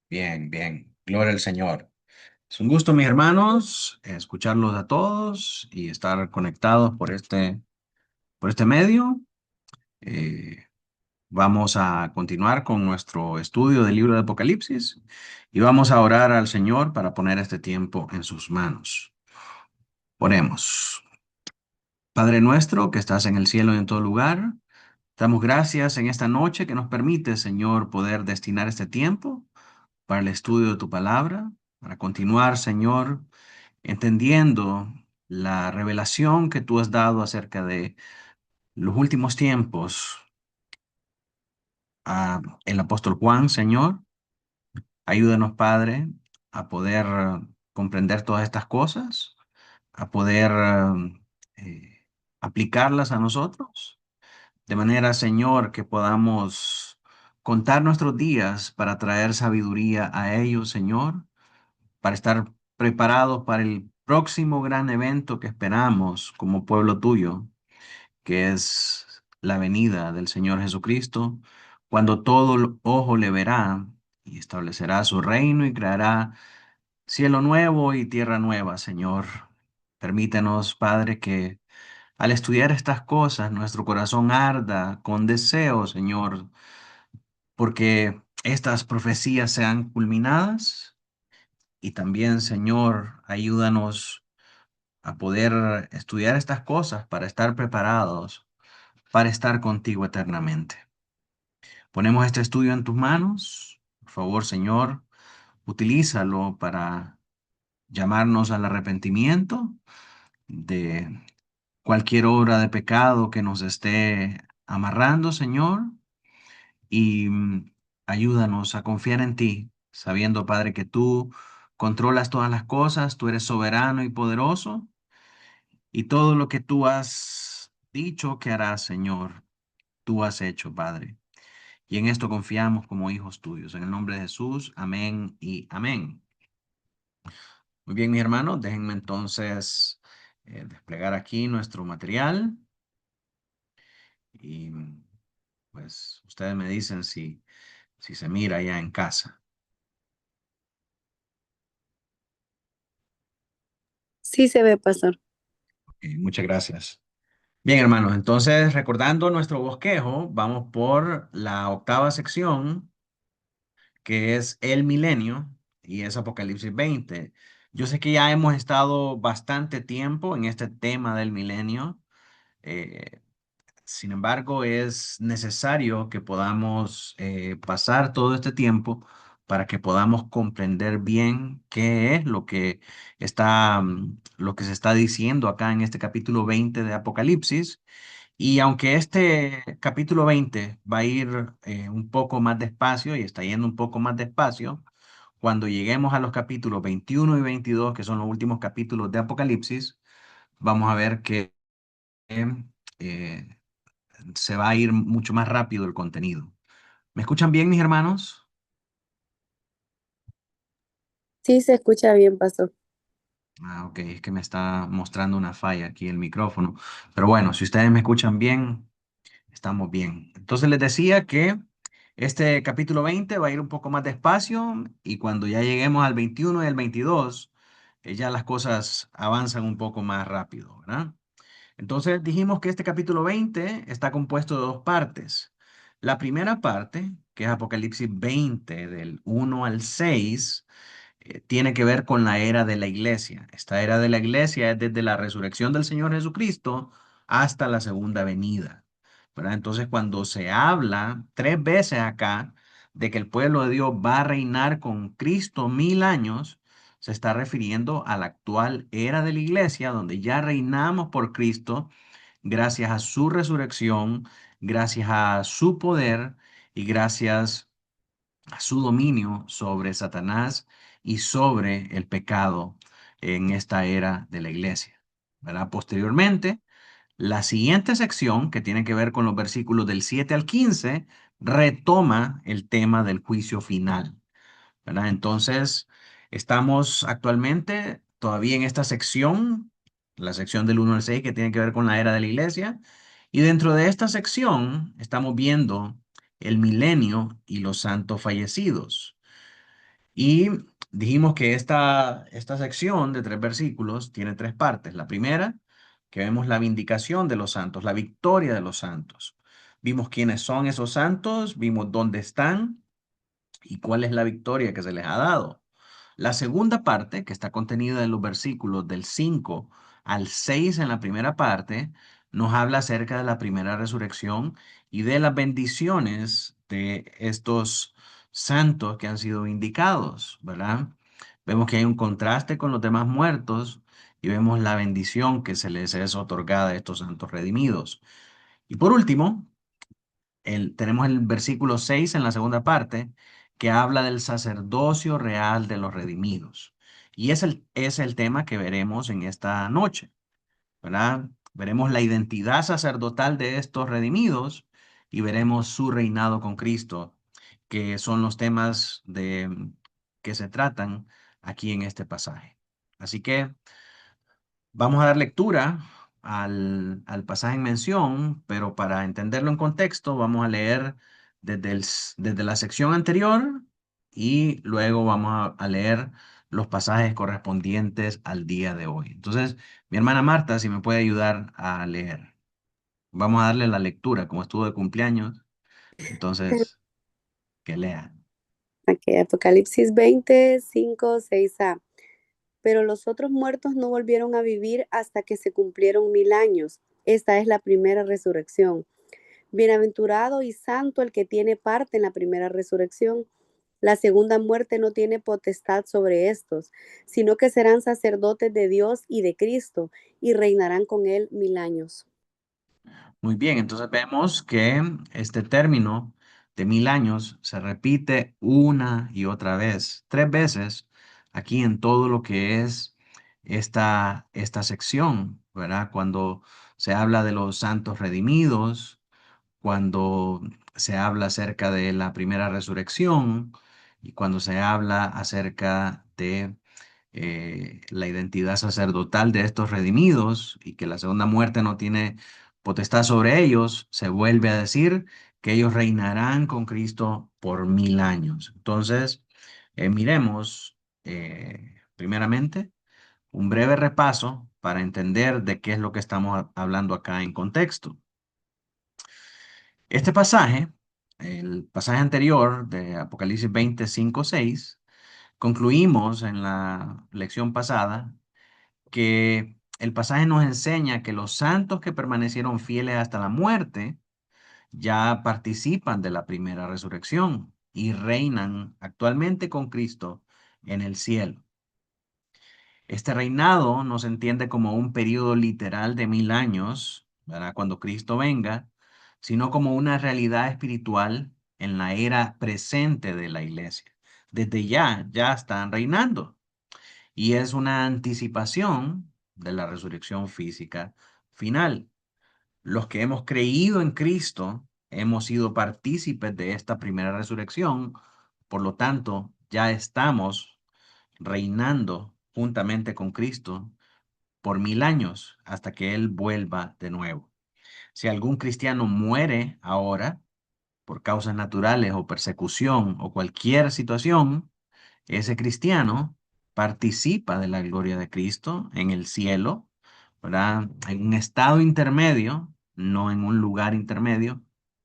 Bien, bien. Gloria al Señor. Es un gusto, mis hermanos, escucharlos a todos y estar conectados por este medio. Eh, Vamos a continuar con nuestro estudio del libro de Apocalipsis y vamos a orar al Señor para poner este tiempo en sus manos. Oremos. Padre nuestro que estás en el cielo y en todo lugar, damos gracias en esta noche que nos permite, Señor, poder destinar este tiempo para el estudio de tu palabra, para continuar, Señor, entendiendo la revelación que tú has dado acerca de los últimos tiempos a el apóstol Juan, Señor. Ayúdanos, Padre, a poder comprender todas estas cosas, a poder eh, aplicarlas a nosotros, de manera, Señor, que podamos contar nuestros días para traer sabiduría a ellos, Señor, para estar preparados para el próximo gran evento que esperamos como pueblo tuyo, que es la venida del Señor Jesucristo, cuando todo el ojo le verá y establecerá su reino y creará cielo nuevo y tierra nueva, Señor. Permítenos, Padre, que al estudiar estas cosas nuestro corazón arda con deseo, Señor, porque estas profecías sean culminadas. Y también, Señor, ayúdanos a poder estudiar estas cosas para estar preparados, para estar contigo eternamente. Ponemos este estudio en tus manos. Por favor, Señor, utilízalo para llamarnos al arrepentimiento de cualquier obra de pecado que nos esté amarrando, Señor, y ayúdanos a confiar en ti, sabiendo, Padre, que tú controlas todas las cosas, tú eres soberano y poderoso, y todo lo que tú has dicho que harás, Señor, tú has hecho, Padre. Y en esto confiamos como hijos tuyos. En el nombre de Jesús, amén y amén. Muy bien, mis hermanos, déjenme entonces desplegar aquí nuestro material y pues ustedes me dicen si se mira ya en casa. Sí se ve, pastor. Ok, muchas gracias. Bien, hermanos, entonces recordando nuestro bosquejo, vamos por la octava sección, que es el milenio, y es Apocalipsis 20. Yo sé que ya hemos estado bastante tiempo en este tema del milenio. eh, Sin embargo, es necesario que podamos pasar todo este tiempo para que podamos comprender bien qué es lo que se está diciendo acá en este capítulo 20 de Apocalipsis. Y aunque este capítulo 20 va a ir un poco más despacio y está yendo un poco más despacio, cuando lleguemos a los capítulos 21 y 22, que son los últimos capítulos de Apocalipsis, vamos a ver que eh, se va a ir mucho más rápido el contenido. ¿Me escuchan bien, mis hermanos? Sí se escucha bien, pastor. Ah, ok, es que me está mostrando una falla aquí el micrófono. Pero bueno, si ustedes me escuchan bien, estamos bien. Entonces les decía que este capítulo 20 va a ir un poco más despacio y cuando ya lleguemos al 21 y al 22, ya las cosas avanzan un poco más rápido, ¿verdad? Entonces dijimos que este capítulo 20 está compuesto de dos partes. La primera parte, que es Apocalipsis 20 del 1 al 6, tiene que ver con la era de la iglesia. Esta era de la iglesia es desde la resurrección del Señor Jesucristo hasta la segunda venida, ¿verdad? Entonces, cuando se habla tres veces acá de que el pueblo de Dios va a reinar con Cristo 1000 años, se está refiriendo a la actual era de la iglesia, donde ya reinamos por Cristo gracias a su resurrección, gracias a su poder y gracias a su dominio sobre Satanás y sobre el pecado en esta era de la iglesia, ¿verdad? Posteriormente, la siguiente sección, que tiene que ver con los versículos del 7 al 15, retoma el tema del juicio final, ¿verdad? Entonces, estamos actualmente todavía en esta sección, la sección del 1 al 6, que tiene que ver con la era de la iglesia, y dentro de esta sección estamos viendo el milenio y los santos fallecidos. Y dijimos que esta sección de 3 versículos tiene 3 partes. La primera, que vemos la vindicación de los santos, la victoria de los santos. Vimos quiénes son esos santos, vimos dónde están y cuál es la victoria que se les ha dado. La segunda parte, que está contenida en los versículos del 5 al 6 en la primera parte, nos habla acerca de la primera resurrección y de las bendiciones de estos santos que han sido vindicados, ¿verdad? Vemos que hay un contraste con los demás muertos y vemos la bendición que se les es otorgada a estos santos redimidos. Y por último, tenemos el versículo 6 en la segunda parte, que habla del sacerdocio real de los redimidos. Y es el tema que veremos en esta noche, ¿verdad? Veremos la identidad sacerdotal de estos redimidos y veremos su reinado con Cristo, que son los temas que se tratan aquí en este pasaje. Así que vamos a dar lectura al pasaje en mención, pero para entenderlo en contexto, vamos a leer desde la sección anterior y luego vamos a leer los pasajes correspondientes al día de hoy. Entonces, mi hermana Marta, si me puede ayudar a leer. Vamos a darle la lectura, como estuvo de cumpleaños, entonces, que lea. Ok, Apocalipsis 25, 6a. Pero los otros muertos no volvieron a vivir hasta que se cumplieron 1000 años. Esta es la primera resurrección. Bienaventurado y santo el que tiene parte en la primera resurrección. La segunda muerte no tiene potestad sobre estos, sino que serán sacerdotes de Dios y de Cristo, y reinarán con él 1000 años. Muy bien, entonces vemos que este término de 1000 años se repite una y otra vez, 3 veces aquí en todo lo que es esta sección, ¿verdad? Cuando se habla de los santos redimidos, cuando se habla acerca de la primera resurrección y cuando se habla acerca de la identidad sacerdotal de estos redimidos y que la segunda muerte no tiene potestad sobre ellos, se vuelve a decir que ellos reinarán con Cristo por 1000 años. Entonces, miremos primeramente un breve repaso para entender de qué es lo que estamos hablando acá en contexto. Este pasaje, el pasaje anterior de Apocalipsis 25:6, concluimos en la lección pasada que el pasaje nos enseña que los santos que permanecieron fieles hasta la muerte ya participan de la primera resurrección y reinan actualmente con Cristo en el cielo. Este reinado no se entiende como un periodo literal de 1000 años, ¿verdad? Cuando Cristo venga, sino como una realidad espiritual en la era presente de la iglesia. Desde ya están reinando y es una anticipación de la resurrección física final. Los que hemos creído en Cristo hemos sido partícipes de esta primera resurrección, por lo tanto, ya estamos reinando juntamente con Cristo por 1000 años hasta que Él vuelva de nuevo. Si algún cristiano muere ahora por causas naturales o persecución o cualquier situación, ese cristiano participa de la gloria de Cristo en el cielo, ¿verdad? En un estado intermedio, no en un lugar intermedio,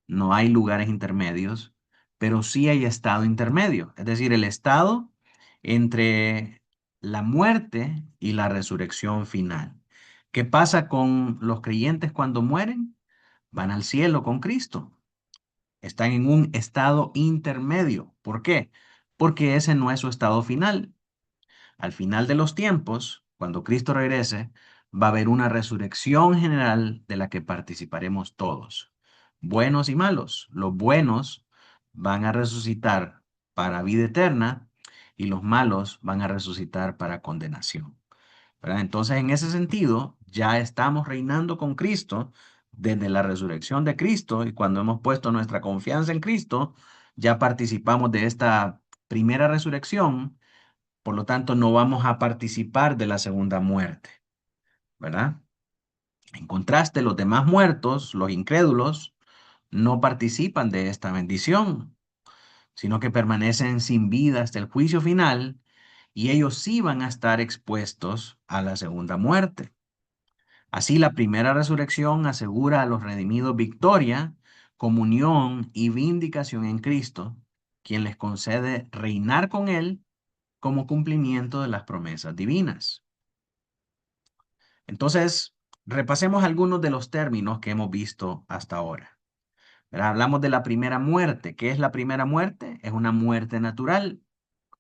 no hay lugares intermedios, pero sí hay estado intermedio, es decir, el estado entre la muerte y la resurrección final. ¿Qué pasa con los creyentes cuando mueren? Van al cielo con Cristo. Están en un estado intermedio. ¿Por qué? Porque ese no es su estado final. Al final de los tiempos, cuando Cristo regrese, va a haber una resurrección general de la que participaremos todos, buenos y malos. Los buenos van a resucitar para vida eterna y los malos van a resucitar para condenación. ¿Verdad? Entonces, en ese sentido, ya estamos reinando con Cristo desde la resurrección de Cristo y cuando hemos puesto nuestra confianza en Cristo, ya participamos de esta primera resurrección, por lo tanto, no vamos a participar de la segunda muerte, ¿verdad? En contraste, los demás muertos, los incrédulos, no participan de esta bendición. sino que permanecen sin vida hasta el juicio final y ellos sí van a estar expuestos a la segunda muerte. Así, la primera resurrección asegura a los redimidos victoria, comunión y vindicación en Cristo, quien les concede reinar con Él como cumplimiento de las promesas divinas. Entonces, repasemos algunos de los términos que hemos visto hasta ahora. ¿Verdad? Hablamos de la primera muerte. ¿Qué es la primera muerte? Es una muerte natural,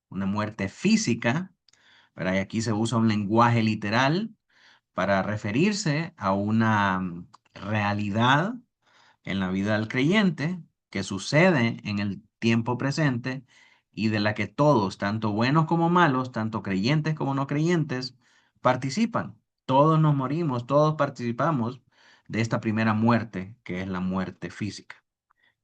una muerte física, ¿verdad? Y aquí se usa un lenguaje literal para referirse a una realidad en la vida del creyente que sucede en el tiempo presente y de la que todos, tanto buenos como malos, tanto creyentes como no creyentes, participan. Todos nos morimos, todos participamos de esta primera muerte, que es la muerte física,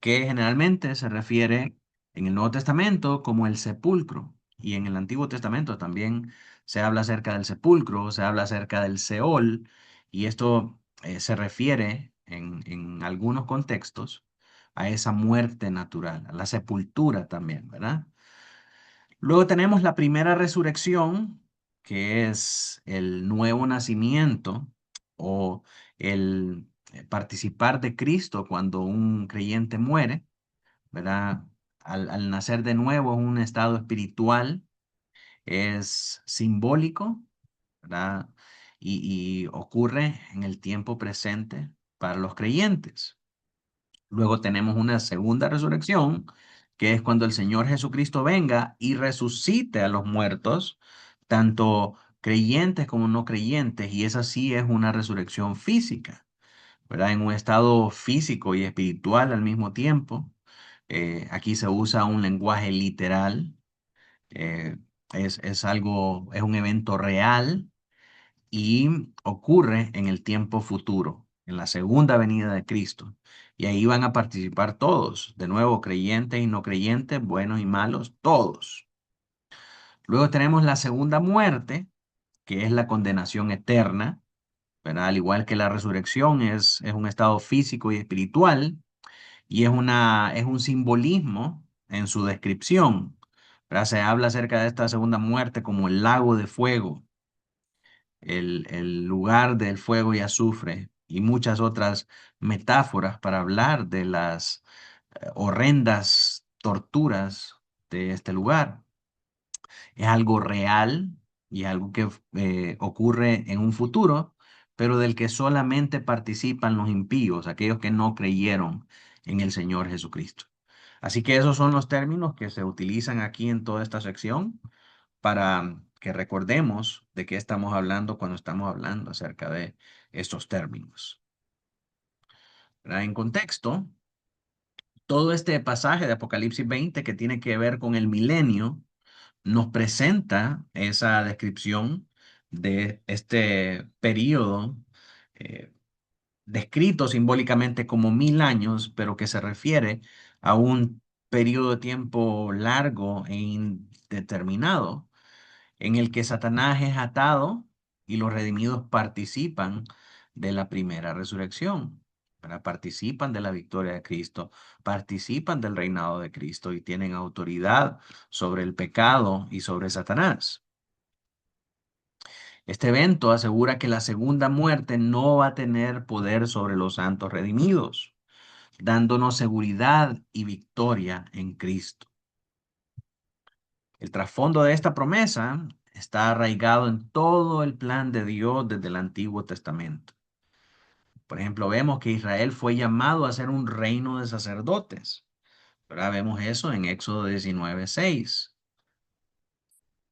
que generalmente se refiere en el Nuevo Testamento como el sepulcro. Y en el Antiguo Testamento también se habla acerca del sepulcro, se habla acerca del Seol, y esto se refiere en algunos contextos a esa muerte natural, a la sepultura también, ¿verdad? Luego tenemos la primera resurrección, que es el nuevo nacimiento o el participar de Cristo cuando un creyente muere, ¿verdad? Al nacer de nuevo es un estado espiritual, es simbólico, ¿verdad? Y ocurre en el tiempo presente para los creyentes. Luego tenemos una segunda resurrección, que es cuando el Señor Jesucristo venga y resucite a los muertos, tanto creyentes como no creyentes, y esa sí es una resurrección física, ¿verdad? En un estado físico y espiritual al mismo tiempo. Aquí se usa un lenguaje literal, eh, es algo, es un evento real y ocurre en el tiempo futuro, en la segunda venida de Cristo. Y ahí van a participar todos, de nuevo, creyentes y no creyentes, buenos y malos, todos. Luego tenemos la segunda muerte, que es la condenación eterna, ¿verdad? Al igual que la resurrección es un estado físico y espiritual, y es un simbolismo en su descripción, ¿verdad? Se habla acerca de esta segunda muerte como el lago de fuego, el lugar del fuego y azufre, y muchas otras metáforas para hablar de las horrendas torturas de este lugar. Es algo real y algo que ocurre en un futuro, pero del que solamente participan los impíos, aquellos que no creyeron en el Señor Jesucristo. Así que esos son los términos que se utilizan aquí en toda esta sección para que recordemos de qué estamos hablando cuando estamos hablando acerca de estos términos. ¿Verdad? En contexto, todo este pasaje de Apocalipsis 20 que tiene que ver con el milenio nos presenta esa descripción de este periodo eh, descrito simbólicamente como 1000 años, pero que se refiere a un periodo de tiempo largo e indeterminado en el que Satanás es atado y los redimidos participan de la primera resurrección. ¿Verdad? Participan de la victoria de Cristo, participan del reinado de Cristo y tienen autoridad sobre el pecado y sobre Satanás. Este evento asegura que la segunda muerte no va a tener poder sobre los santos redimidos, dándonos seguridad y victoria en Cristo. El trasfondo de esta promesa está arraigado en todo el plan de Dios desde el Antiguo Testamento. Por ejemplo, vemos que Israel fue llamado a ser un reino de sacerdotes. Ahora vemos eso en Éxodo 19:6.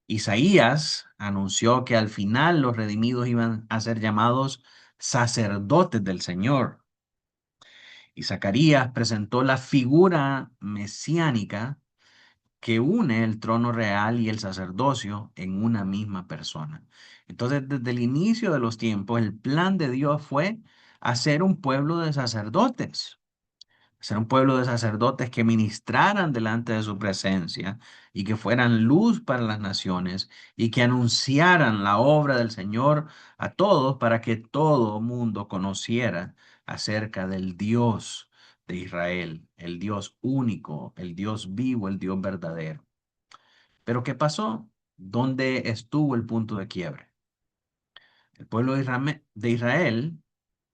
Isaías anunció que al final los redimidos iban a ser llamados sacerdotes del Señor. Y Zacarías presentó la figura mesiánica que une el trono real y el sacerdocio en una misma persona. Entonces, desde el inicio de los tiempos, el plan de Dios fue hacer un pueblo de sacerdotes, hacer un pueblo de sacerdotes que ministraran delante de su presencia y que fueran luz para las naciones y que anunciaran la obra del Señor a todos para que todo mundo conociera acerca del Dios de Israel, el Dios único, el Dios vivo, el Dios verdadero. Pero ¿qué pasó? ¿Dónde estuvo el punto de quiebre? El pueblo de Israel,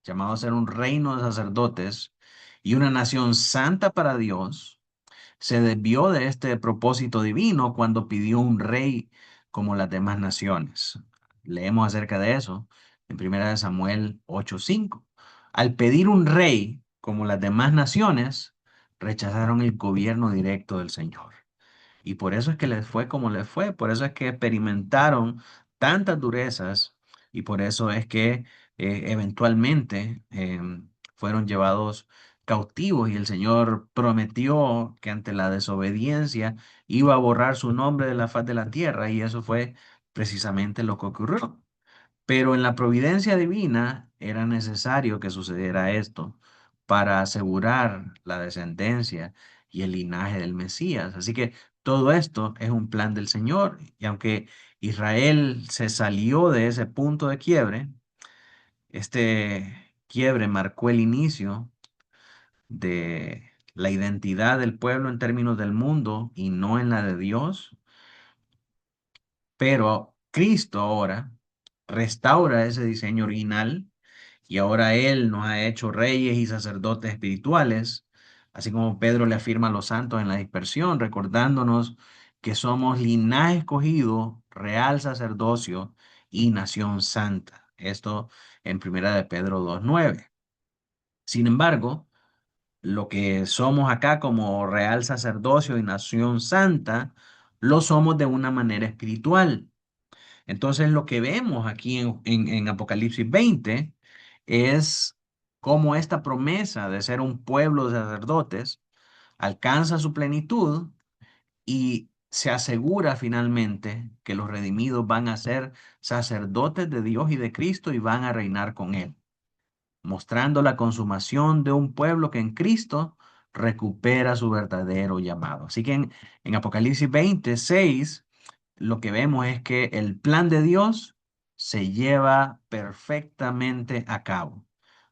llamado a ser un reino de sacerdotes y una nación santa para Dios, se desvió de este propósito divino cuando pidió un rey como las demás naciones. Leemos acerca de eso en 1 Samuel 8:5. Al pedir un rey como las demás naciones, rechazaron el gobierno directo del Señor. Y por eso es que les fue como les fue, por eso es que experimentaron tantas durezas y por eso es que eventualmente fueron llevados cautivos y el Señor prometió que ante la desobediencia iba a borrar su nombre de la faz de la tierra y eso fue precisamente lo que ocurrió. Pero en la providencia divina era necesario que sucediera esto para asegurar la descendencia y el linaje del Mesías. Así que todo esto es un plan del Señor. Y aunque Israel se salió de ese punto de quiebre, este quiebre marcó el inicio de la identidad del pueblo en términos del mundo y no en la de Dios. Pero Cristo ahora restaura ese diseño original y ahora Él nos ha hecho reyes y sacerdotes espirituales, así como Pedro le afirma a los santos en la dispersión, recordándonos que somos linaje escogido, real sacerdocio y nación santa. Esto en 1 Pedro 2:9. Sin embargo, lo que somos acá como real sacerdocio y nación santa, lo somos de una manera espiritual. Entonces, lo que vemos aquí en Apocalipsis 20 es cómo esta promesa de ser un pueblo de sacerdotes alcanza su plenitud y se asegura finalmente que los redimidos van a ser sacerdotes de Dios y de Cristo y van a reinar con Él, mostrando la consumación de un pueblo que en Cristo recupera su verdadero llamado. Así que en Apocalipsis 26 lo que vemos es que el plan de Dios se lleva perfectamente a cabo.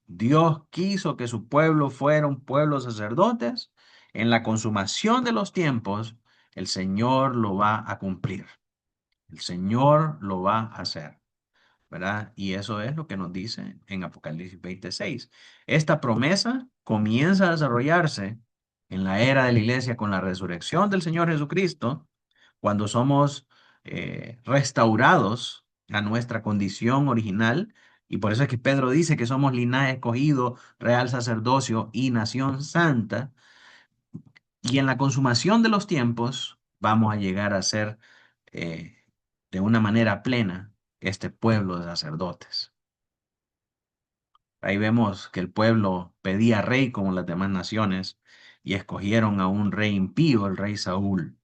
Dios quiso que su pueblo fuera un pueblo de sacerdotes. En la consumación de los tiempos, el Señor lo va a cumplir. El Señor lo va a hacer. ¿Verdad? Y eso es lo que nos dice en Apocalipsis 26. Esta promesa comienza a desarrollarse en la era de la iglesia con la resurrección del Señor Jesucristo, cuando somos restaurados a nuestra condición original. Y por eso es que Pedro dice que somos linaje escogido, real sacerdocio y nación santa. Y en la consumación de los tiempos vamos a llegar a ser eh, de una manera plena este pueblo de sacerdotes. Ahí vemos que el pueblo pedía rey como las demás naciones y escogieron a un rey impío, el rey Saúl.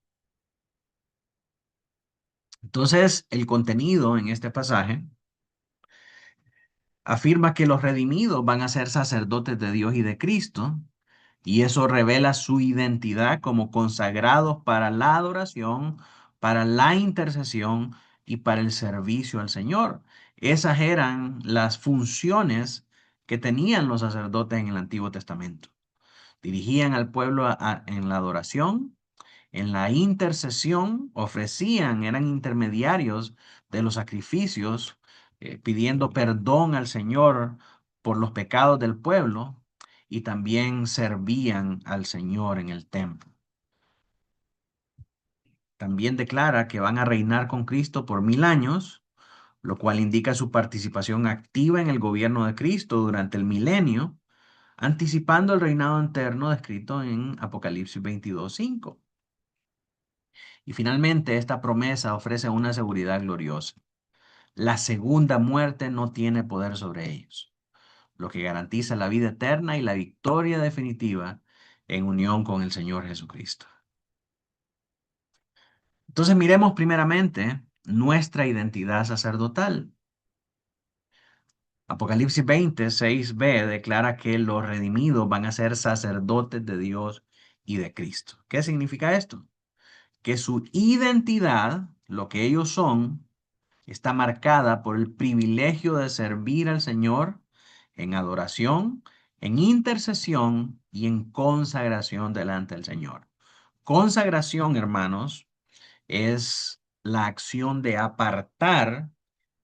Entonces, el contenido en este pasaje afirma que los redimidos van a ser sacerdotes de Dios y de Cristo, y eso revela su identidad como consagrados para la adoración, para la intercesión y para el servicio al Señor. Esas eran las funciones que tenían los sacerdotes en el Antiguo Testamento. Dirigían al pueblo en la adoración, en la intercesión, ofrecían, eran intermediarios de los sacrificios, pidiendo perdón al Señor por los pecados del pueblo y también servían al Señor en el templo. También declara que van a reinar con Cristo por 1000 años, lo cual indica su participación activa en el gobierno de Cristo durante el milenio, anticipando el reinado eterno descrito en Apocalipsis 22:5. Y finalmente, esta promesa ofrece una seguridad gloriosa. La segunda muerte no tiene poder sobre ellos, lo que garantiza la vida eterna y la victoria definitiva en unión con el Señor Jesucristo. Entonces miremos primeramente nuestra identidad sacerdotal. Apocalipsis 20:6b declara que los redimidos van a ser sacerdotes de Dios y de Cristo. ¿Qué significa esto? Que su identidad, lo que ellos son, está marcada por el privilegio de servir al Señor en adoración, en intercesión y en consagración delante del Señor. Consagración, hermanos, es la acción de apartar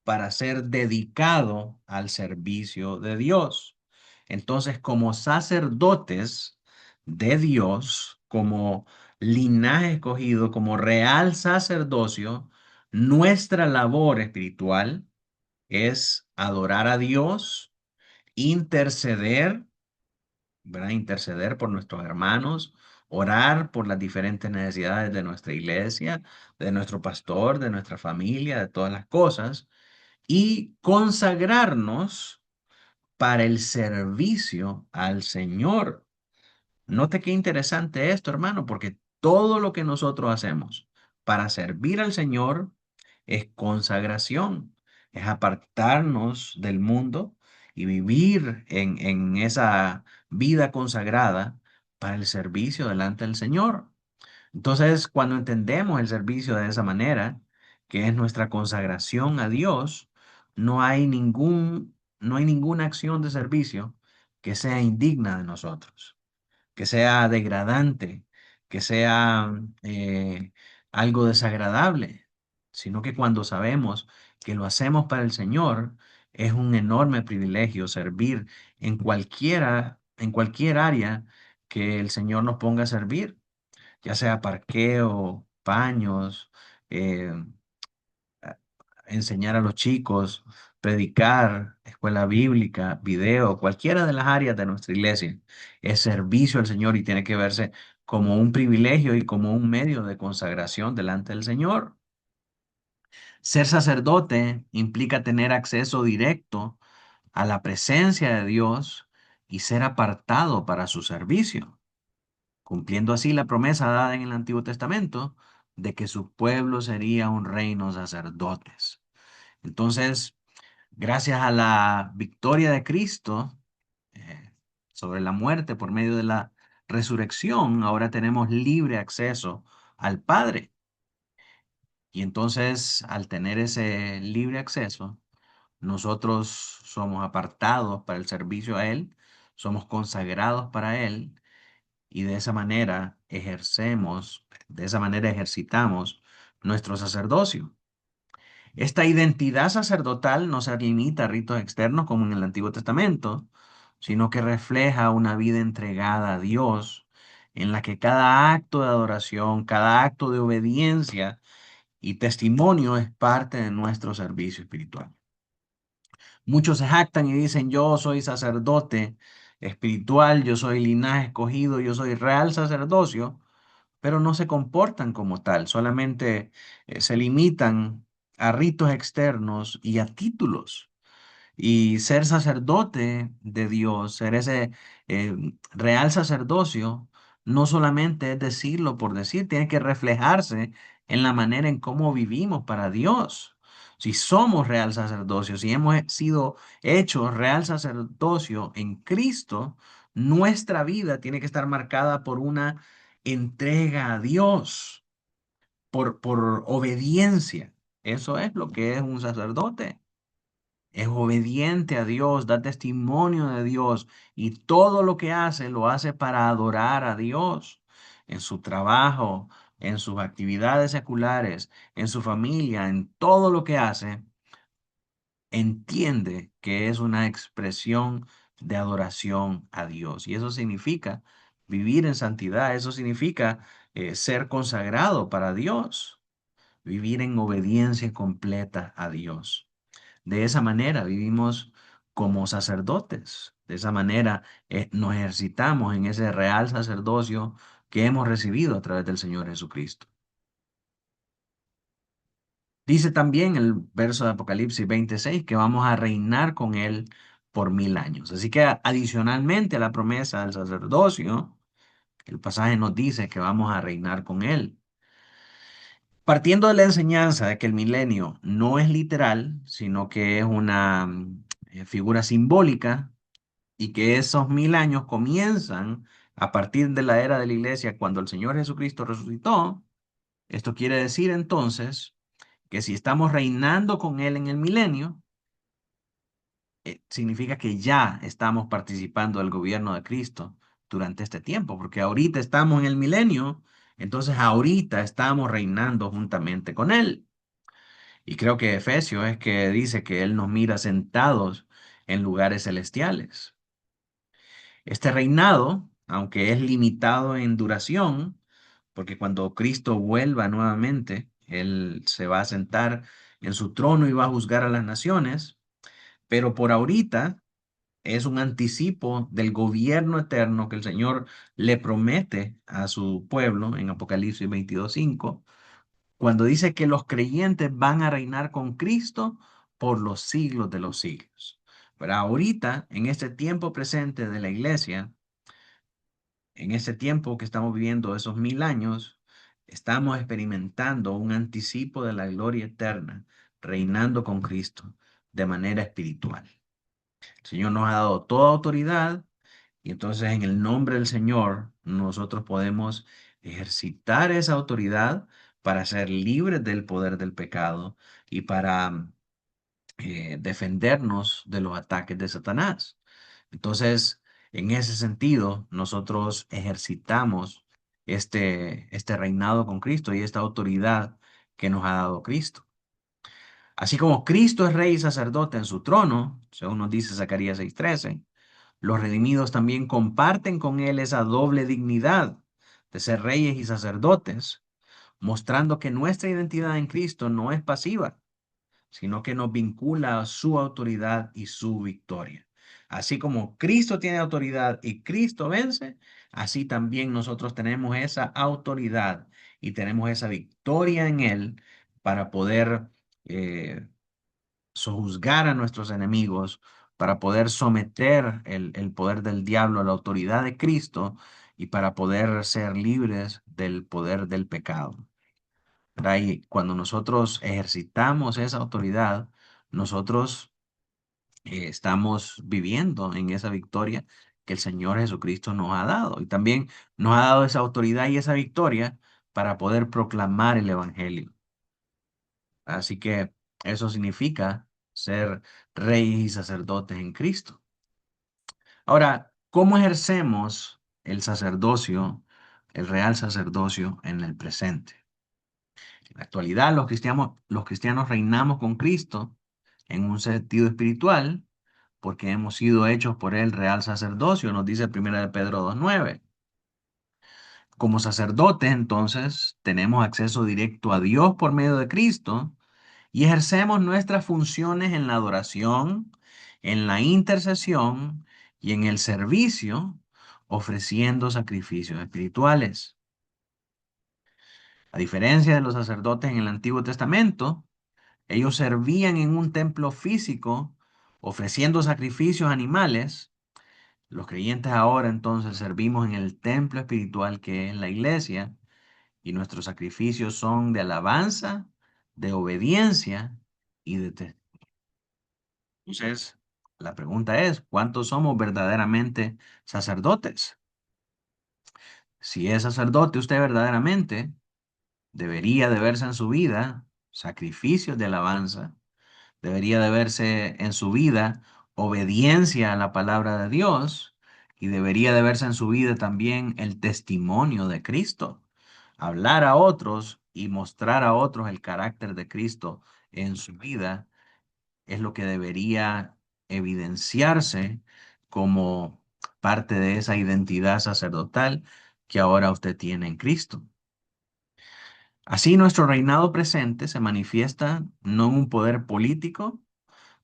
para ser dedicado al servicio de Dios. Entonces, como sacerdotes de Dios, como linaje escogido, como real sacerdocio, nuestra labor espiritual es adorar a Dios, interceder, ¿verdad? Interceder por nuestros hermanos, orar por las diferentes necesidades de nuestra iglesia, de nuestro pastor, de nuestra familia, de todas las cosas, y consagrarnos para el servicio al Señor. Note qué interesante esto, hermano, porque todo lo que nosotros hacemos para servir al Señor es consagración, es apartarnos del mundo y vivir en esa vida consagrada para el servicio delante del Señor. Entonces, cuando entendemos el servicio de esa manera, que es nuestra consagración a Dios, no hay ninguna acción de servicio que sea indigna de nosotros, que sea degradante, que sea algo desagradable, sino que cuando sabemos que lo hacemos para el Señor, es un enorme privilegio servir en cualquier área que el Señor nos ponga a servir, ya sea parqueo, paños, eh, a- enseñar a los chicos, predicar, escuela bíblica, video, cualquiera de las áreas de nuestra iglesia, es servicio al Señor y tiene que verse como un privilegio y como un medio de consagración delante del Señor. Ser sacerdote implica tener acceso directo a la presencia de Dios y ser apartado para su servicio, cumpliendo así la promesa dada en el Antiguo Testamento de que su pueblo sería un reino de sacerdotes. Entonces, gracias a la victoria de Cristo eh, sobre la muerte por medio de la resurrección, ahora tenemos libre acceso al Padre. Y entonces, al tener ese libre acceso, nosotros somos apartados para el servicio a Él, somos consagrados para Él y de esa manera ejercitamos nuestro sacerdocio. Esta identidad sacerdotal no se limita a ritos externos como en el Antiguo Testamento, sino que refleja una vida entregada a Dios, en la que cada acto de adoración, cada acto de obediencia y testimonio es parte de nuestro servicio espiritual. Muchos se jactan y dicen, yo soy sacerdote espiritual, yo soy linaje escogido, yo soy real sacerdocio, pero no se comportan como tal, solamente se limitan a ritos externos y a títulos. Y ser sacerdote de Dios, ser ese eh, real sacerdocio, no solamente es decirlo por decir, tiene que reflejarse en la manera en cómo vivimos para Dios. Si somos real sacerdocio, si hemos sido hechos real sacerdocio en Cristo, nuestra vida tiene que estar marcada por una entrega a Dios, por obediencia. Eso es lo que es un sacerdote. Es obediente a Dios, da testimonio de Dios y todo lo que hace lo hace para adorar a Dios en su trabajo, en sus actividades seculares, en su familia, en todo lo que hace, entiende que es una expresión de adoración a Dios. Y eso significa vivir en santidad, eso significa ser consagrado para Dios, vivir en obediencia completa a Dios. De esa manera vivimos como sacerdotes. De esa manera nos ejercitamos en ese real sacerdocio que hemos recibido a través del Señor Jesucristo. Dice también el verso de Apocalipsis 26 que vamos a reinar con Él por 1000 años. Así que adicionalmente a la promesa del sacerdocio, el pasaje nos dice que vamos a reinar con Él. Partiendo de la enseñanza de que el milenio no es literal, sino que es una figura simbólica, y que esos 1000 años comienzan a partir de la era de la iglesia cuando el Señor Jesucristo resucitó. Esto quiere decir entonces que si estamos reinando con Él en el milenio, significa que ya estamos participando del gobierno de Cristo durante este tiempo, porque ahorita estamos en el milenio, entonces ahorita estamos reinando juntamente con Él. Y creo que Efesios es que dice que Él nos mira sentados en lugares celestiales. Este reinado, aunque es limitado en duración, porque cuando Cristo vuelva nuevamente, Él se va a sentar en su trono y va a juzgar a las naciones, pero por ahorita es un anticipo del gobierno eterno que el Señor le promete a su pueblo en Apocalipsis 22:5, cuando dice que los creyentes van a reinar con Cristo por los siglos de los siglos. Pero ahorita, en este tiempo presente de la iglesia, en este tiempo que estamos viviendo, esos 1000 años, estamos experimentando un anticipo de la gloria eterna, reinando con Cristo de manera espiritual. El Señor nos ha dado toda autoridad y entonces en el nombre del Señor nosotros podemos ejercitar esa autoridad para ser libres del poder del pecado y para defendernos de los ataques de Satanás. Entonces, en ese sentido, nosotros ejercitamos este reinado con Cristo y esta autoridad que nos ha dado Cristo. Así como Cristo es rey y sacerdote en su trono, según nos dice Zacarías 6:13, los redimidos también comparten con Él esa doble dignidad de ser reyes y sacerdotes, mostrando que nuestra identidad en Cristo no es pasiva, sino que nos vincula a su autoridad y su victoria. Así como Cristo tiene autoridad y Cristo vence, así también nosotros tenemos esa autoridad y tenemos esa victoria en Él para poder eh, sojuzgar a nuestros enemigos, para poder someter el poder del diablo a la autoridad de Cristo y para poder ser libres del poder del pecado. ¿Verdad? Y cuando nosotros ejercitamos esa autoridad, nosotros estamos viviendo en esa victoria que el Señor Jesucristo nos ha dado. Y también nos ha dado esa autoridad y esa victoria para poder proclamar el Evangelio. Así que eso significa ser reyes y sacerdotes en Cristo. Ahora, ¿cómo ejercemos el sacerdocio, el real sacerdocio en el presente? En la actualidad, los cristianos reinamos con Cristo en un sentido espiritual porque hemos sido hechos por él real sacerdocio, nos dice 1 de Pedro 2:9. Como sacerdotes, entonces, tenemos acceso directo a Dios por medio de Cristo y ejercemos nuestras funciones en la adoración, en la intercesión y en el servicio, ofreciendo sacrificios espirituales. A diferencia de los sacerdotes en el Antiguo Testamento, ellos servían en un templo físico, ofreciendo sacrificios animales. Los creyentes ahora entonces servimos en el templo espiritual que es la iglesia y nuestros sacrificios son de alabanza, de obediencia y de testimonio. Entonces, la pregunta es, ¿cuántos somos verdaderamente sacerdotes? Si es sacerdote usted verdaderamente, debería de verse en su vida sacrificios de alabanza, debería de verse en su vida obediencia a la palabra de Dios y debería de verse en su vida también el testimonio de Cristo. Hablar a otros y mostrar a otros el carácter de Cristo en su vida es lo que debería evidenciarse como parte de esa identidad sacerdotal que ahora usted tiene en Cristo. Así nuestro reinado presente se manifiesta no en un poder político,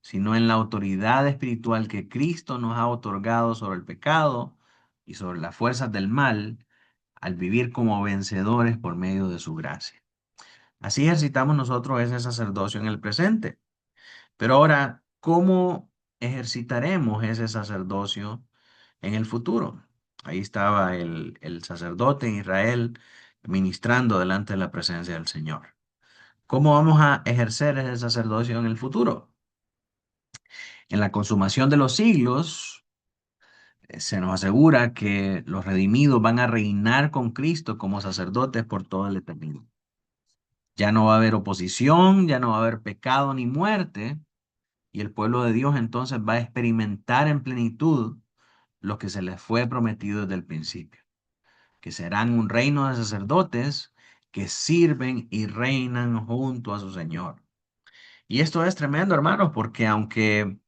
sino en la autoridad espiritual que Cristo nos ha otorgado sobre el pecado y sobre las fuerzas del mal al vivir como vencedores por medio de su gracia. Así ejercitamos nosotros ese sacerdocio en el presente. Pero ahora, ¿cómo ejercitaremos ese sacerdocio en el futuro? Ahí estaba el sacerdote en Israel ministrando delante de la presencia del Señor. ¿Cómo vamos a ejercer ese sacerdocio en el futuro? En la consumación de los siglos, se nos asegura que los redimidos van a reinar con Cristo como sacerdotes por toda la eternidad. Ya no va a haber oposición, ya no va a haber pecado ni muerte, y el pueblo de Dios entonces va a experimentar en plenitud lo que se les fue prometido desde el principio, que serán un reino de sacerdotes que sirven y reinan junto a su Señor. Y esto es tremendo, hermanos, porque aunque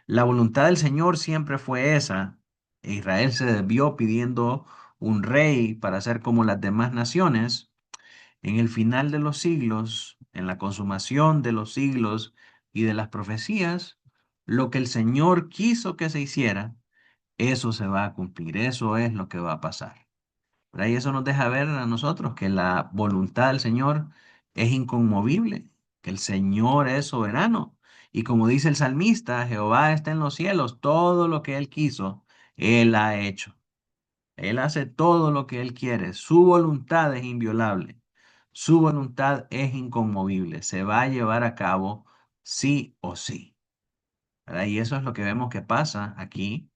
la voluntad del Señor siempre fue esa, e Israel se desvió pidiendo un rey para ser como las demás naciones, en el final de los siglos, en la consumación de los siglos y de las profecías, lo que el Señor quiso que se hiciera, eso se va a cumplir, eso es lo que va a pasar. ¿Verdad? Y eso nos deja ver a nosotros que la voluntad del Señor es inconmovible, que el Señor es soberano. Y como dice el salmista, Jehová está en los cielos, todo lo que Él quiso, Él ha hecho. Él hace todo lo que Él quiere. Su voluntad es inviolable. Su voluntad es inconmovible. Se va a llevar a cabo sí o sí. ¿Verdad? Y eso es lo que vemos que pasa aquí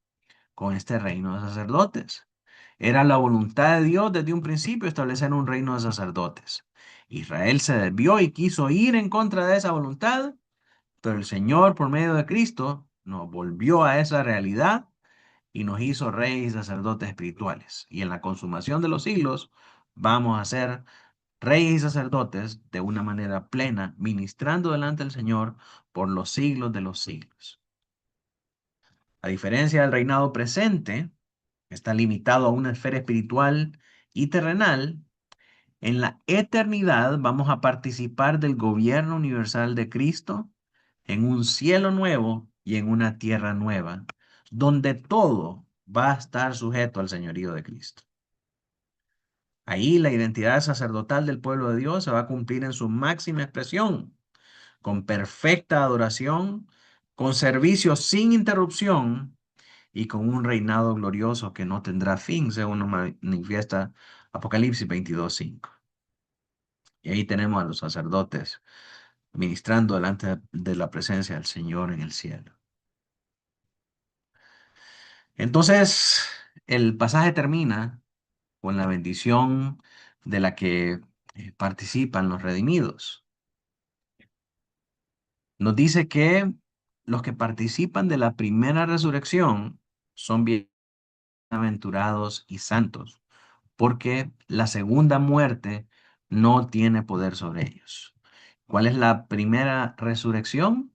con este reino de sacerdotes. Era la voluntad de Dios desde un principio establecer un reino de sacerdotes. Israel se desvió y quiso ir en contra de esa voluntad, pero el Señor, por medio de Cristo, nos volvió a esa realidad y nos hizo reyes y sacerdotes espirituales. Y en la consumación de los siglos vamos a ser reyes y sacerdotes de una manera plena, ministrando delante del Señor por los siglos de los siglos. A diferencia del reinado presente, está limitado a una esfera espiritual y terrenal. En la eternidad vamos a participar del gobierno universal de Cristo en un cielo nuevo y en una tierra nueva, donde todo va a estar sujeto al señorío de Cristo. Ahí la identidad sacerdotal del pueblo de Dios se va a cumplir en su máxima expresión, con perfecta adoración, con servicio sin interrupción y con un reinado glorioso que no tendrá fin, según nos manifiesta Apocalipsis 22:5. Y ahí tenemos a los sacerdotes ministrando delante de la presencia del Señor en el cielo. Entonces, el pasaje termina con la bendición de la que participan los redimidos. Nos dice que los que participan de la primera resurrección son bienaventurados y santos, porque la segunda muerte no tiene poder sobre ellos. ¿Cuál es la primera resurrección?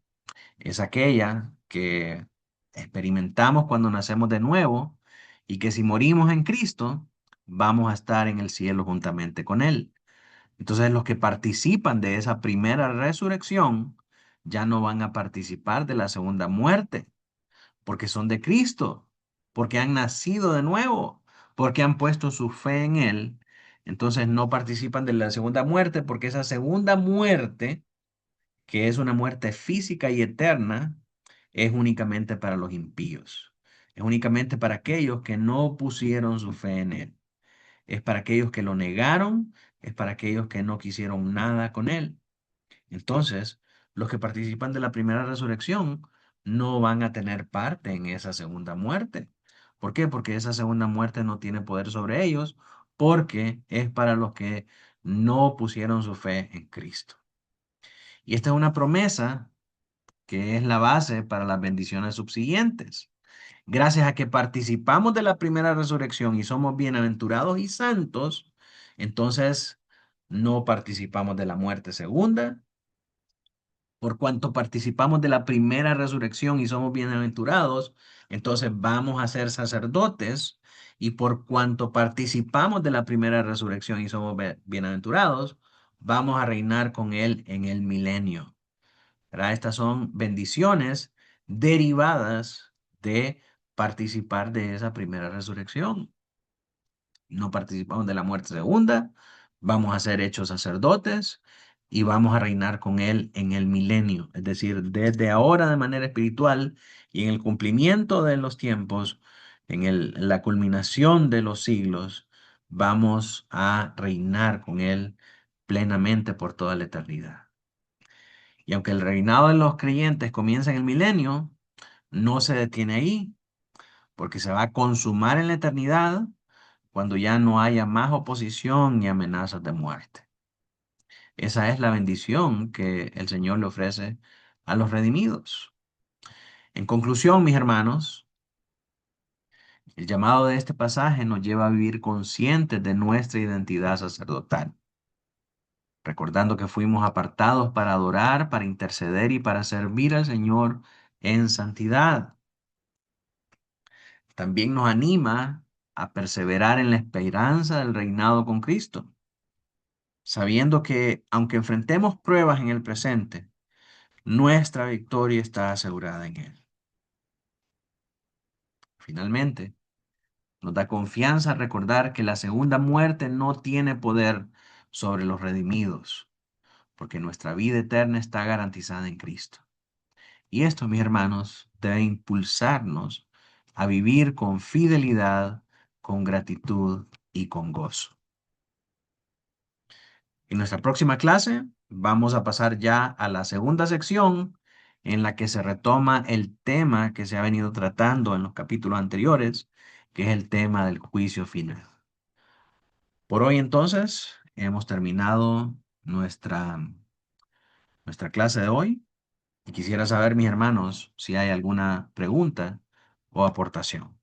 Es aquella que experimentamos cuando nacemos de nuevo y que si morimos en Cristo, vamos a estar en el cielo juntamente con Él. Entonces los que participan de esa primera resurrección ya no van a participar de la segunda muerte, porque son de Cristo, porque han nacido de nuevo, porque han puesto su fe en Él. Entonces no participan de la segunda muerte, porque esa segunda muerte, que es una muerte física y eterna, es únicamente para los impíos. Es únicamente para aquellos que no pusieron su fe en Él. Es para aquellos que lo negaron, es para aquellos que no quisieron nada con Él. Entonces, los que participan de la primera resurrección no van a tener parte en esa segunda muerte. ¿Por qué? Porque esa segunda muerte no tiene poder sobre ellos, porque es para los que no pusieron su fe en Cristo. Y esta es una promesa que es la base para las bendiciones subsiguientes. Gracias a que participamos de la primera resurrección y somos bienaventurados y santos, entonces no participamos de la muerte segunda. Por cuanto participamos de la primera resurrección y somos bienaventurados, entonces vamos a ser sacerdotes. Y por cuanto participamos de la primera resurrección y somos bienaventurados, vamos a reinar con Él en el milenio. ¿Verdad? Estas son bendiciones derivadas de participar de esa primera resurrección. No participamos de la muerte segunda, vamos a ser hechos sacerdotes y vamos a reinar con Él en el milenio, es decir, desde ahora de manera espiritual y en el cumplimiento de los tiempos, la culminación de los siglos, vamos a reinar con Él plenamente por toda la eternidad. Y aunque el reinado de los creyentes comienza en el milenio, no se detiene ahí, porque se va a consumar en la eternidad cuando ya no haya más oposición ni amenazas de muerte. Esa es la bendición que el Señor le ofrece a los redimidos. En conclusión, mis hermanos, el llamado de este pasaje nos lleva a vivir conscientes de nuestra identidad sacerdotal, recordando que fuimos apartados para adorar, para interceder y para servir al Señor en santidad. También nos anima a perseverar en la esperanza del reinado con Cristo, sabiendo que aunque enfrentemos pruebas en el presente, nuestra victoria está asegurada en Él. Finalmente, nos da confianza recordar que la segunda muerte no tiene poder sobre los redimidos, porque nuestra vida eterna está garantizada en Cristo. Y esto, mis hermanos, debe impulsarnos a vivir con fidelidad, con gratitud y con gozo. En nuestra próxima clase vamos a pasar ya a la segunda sección en la que se retoma el tema que se ha venido tratando en los capítulos anteriores, que es el tema del juicio final. Por hoy entonces hemos terminado nuestra clase de hoy y quisiera saber, mis hermanos, si hay alguna pregunta o aportación.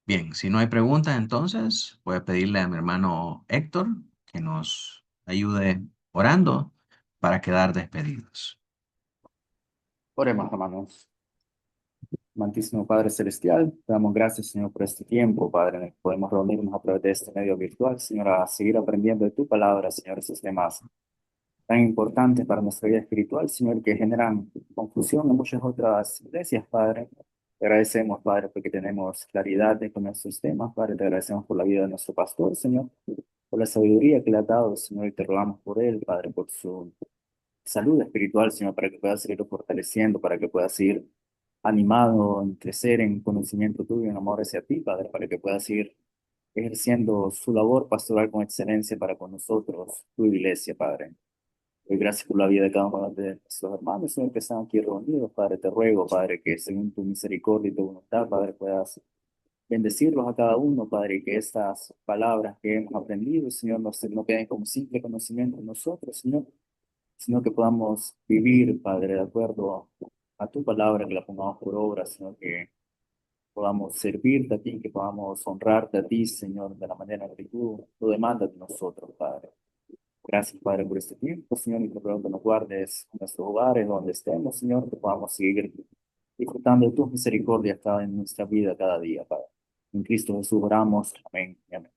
Bien, si no hay preguntas, entonces voy a pedirle a mi hermano Héctor que nos ayude orando para quedar despedidos. Oremos, hermanos. Amantísimo Padre Celestial, te damos gracias, Señor, por este tiempo, Padre, en el que podemos reunirnos a través de este medio virtual, Señor, a seguir aprendiendo de tu palabra, Señor, esos temas tan importantes para nuestra vida espiritual, Señor, que generan confusión en muchas otras iglesias, Padre. Te agradecemos, Padre, porque tenemos claridad con nuestros temas, Padre. Te agradecemos por la vida de nuestro pastor, Señor, por la sabiduría que le ha dado, Señor, y te rogamos por él, Padre, por su salud espiritual, Señor, para que pueda seguirlo fortaleciendo, para que pueda seguir animado en crecer en conocimiento tuyo, en amor hacia ti, Padre, para que pueda seguir ejerciendo su labor pastoral con excelencia para con nosotros, tu iglesia, Padre. Doy gracias por la vida de cada uno de nuestros hermanos, Señor, que están aquí reunidos, Padre. Te ruego, Padre, que según tu misericordia y tu voluntad, Padre, puedas bendecirlos a cada uno, Padre, y que estas palabras que hemos aprendido, Señor, no queden como simple conocimiento en nosotros, Señor, sino que podamos vivir, Padre, de acuerdo a tu palabra, que la pongamos por obra, Señor, que podamos servirte a ti, que podamos honrarte a ti, Señor, de la manera en que tú lo demandas de nosotros, Padre. Gracias, Padre, por este tiempo, Señor, y te ruego que nos guardes en nuestros hogares, donde estemos, Señor, que podamos seguir disfrutando de tus misericordias cada en nuestra vida, cada día, Padre. En Cristo Jesús oramos. Amén y amén.